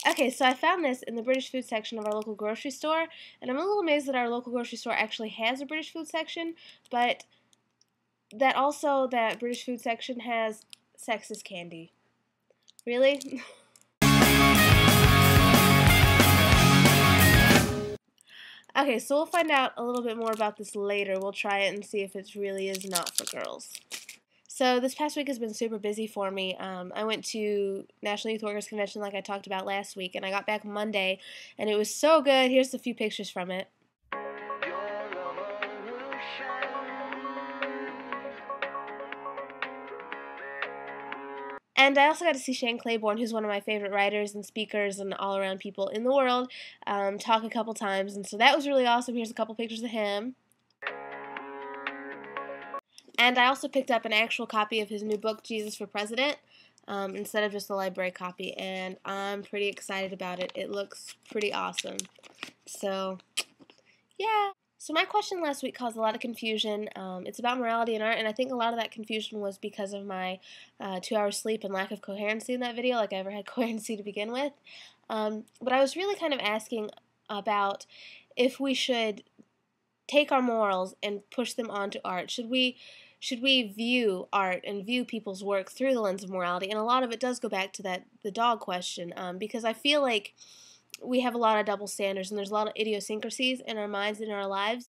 Okay, so I found this in the British food section of our local grocery store, and I'm a little amazed that our local grocery store actually has a British food section, but that British food section has sexist candy. Really? Okay, so we'll find out a little bit more about this later. We'll try it and see if it really is not for girls. So this past week has been super busy for me. I went to National Youth Workers Convention like I talked about last week, and I got back Monday, and it was so good. Here's a few pictures from it. And I also got to see Shane Claiborne, who's one of my favorite writers and speakers and all-around people in the world, talk a couple times, and so that was really awesome. Here's a couple pictures of him. And I also picked up an actual copy of his new book, Jesus for President, instead of just a library copy, and I'm pretty excited about it. It looks pretty awesome. So, yeah. So my question last week caused a lot of confusion. It's about morality and art, and I think a lot of that confusion was because of my 2 hours sleep and lack of coherency in that video, like I ever had coherency to begin with. But I was really kind of asking about if we should take our morals and push them onto art. Should we view art and view people's work through the lens of morality? And a lot of it does go back to the dog question, because I feel like we have a lot of double standards, and there's a lot of idiosyncrasies in our minds and in our lives.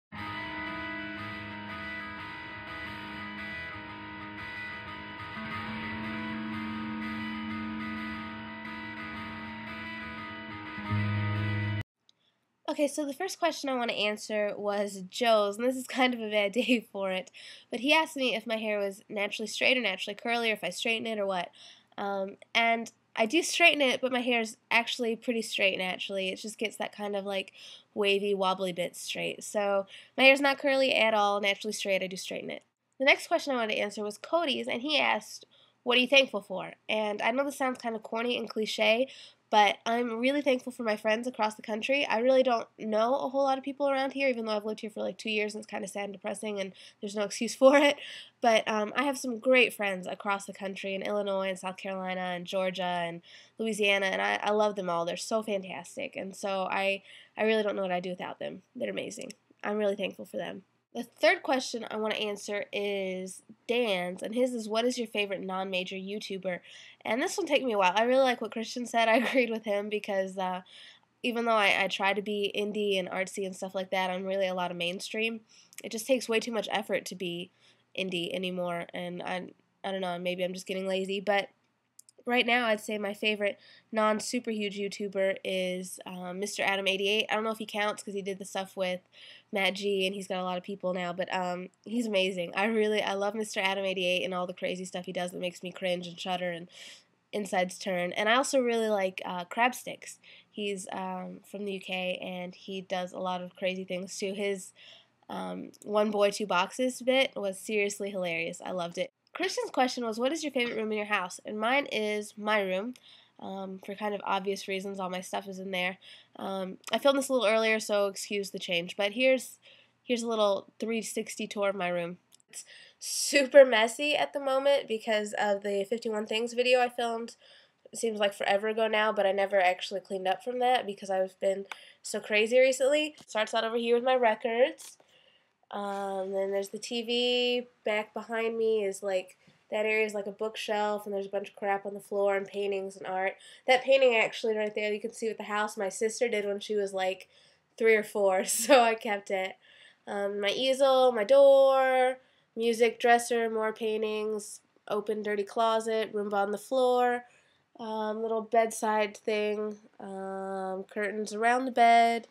Okay, so the first question I want to answer was Joe's, and this is kind of a bad day for it. But he asked me if my hair was naturally straight or naturally curly, or if I straighten it or what. And I do straighten it, but my hair is actually pretty straight naturally. It just gets that kind of like wavy, wobbly bit straight. So my hair's not curly at all, naturally straight. I do straighten it. The next question I wanted to answer was Cody's, and he asked, "What are you thankful for?" And I know this sounds kind of corny and cliche, but I'm really thankful for my friends across the country. I really don't know a whole lot of people around here, even though I've lived here for like 2 years, and it's kind of sad and depressing, and there's no excuse for it. But I have some great friends across the country in Illinois and South Carolina and Georgia and Louisiana, and I love them all. They're so fantastic, and so I really don't know what I'd do without them. They're amazing. I'm really thankful for them. The third question I want to answer is Dan's, and his is, what is your favorite non-major YouTuber? And this one take me a while. I really like what Christian said. I agreed with him because even though I try to be indie and artsy and stuff like that, I'm really a lot of mainstream. It just takes way too much effort to be indie anymore, and I don't know, maybe I'm just getting lazy, but right now, I'd say my favorite non-super huge YouTuber is Mr. Adam88. I don't know if he counts because he did the stuff with Matt G, and he's got a lot of people now, but he's amazing. I love Mr. Adam88 and all the crazy stuff he does that makes me cringe and shudder and insides turn. And I also really like Crabsticks. He's from the UK, and he does a lot of crazy things too. His one boy, two boxes bit was seriously hilarious. I loved it. Christian's question was, what is your favorite room in your house? And mine is my room, for kind of obvious reasons. All my stuff is in there. I filmed this a little earlier, so excuse the change. But here's a little 360 tour of my room. It's super messy at the moment because of the 51 Things video I filmed. It seems like forever ago now, but I never actually cleaned up from that because I've been so crazy recently. Starts out over here with my records. Then there's the TV. Back behind me is like, that area is like a bookshelf, and there's a bunch of crap on the floor and paintings and art. That painting actually right there, you can see with the house, my sister did when she was like 3 or 4, so I kept it. My easel, my door, music, dresser, more paintings, open dirty closet, Roomba on the floor, little bedside thing, curtains around the bed,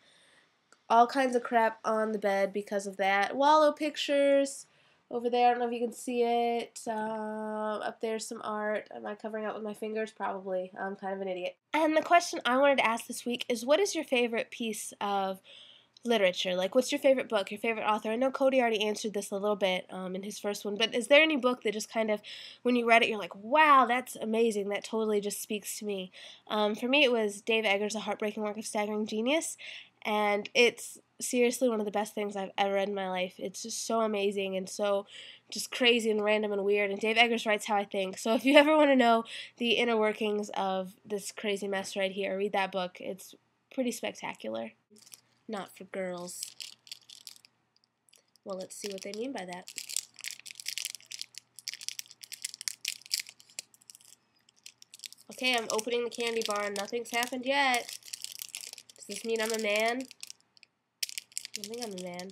all kinds of crap on the bed because of that. Wallow pictures over there. I don't know if you can see it. Up there's some art. Am I covering up with my fingers? Probably. I'm kind of an idiot. And the question I wanted to ask this week is, what is your favorite piece of literature? Like, what's your favorite book, your favorite author? I know Cody already answered this a little bit in his first one, but is there any book that just kind of, when you read it, you're like, wow, that's amazing, that totally just speaks to me? For me, it was Dave Eggers' A Heartbreaking Work of Staggering Genius, and it's seriously one of the best things I've ever read in my life. It's just so amazing and so just crazy and random and weird, and Dave Eggers writes how I think. So if you ever want to know the inner workings of this crazy mess right here, read that book. It's pretty spectacular. Not for girls. Well, let's see what they mean by that. Okay, I'm opening the candy bar and nothing's happened yet. Does this mean I'm a man? I think I'm a man.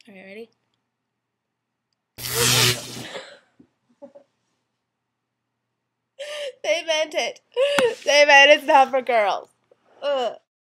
Alright, ready? They meant it. They meant it's not for girls. Ugh.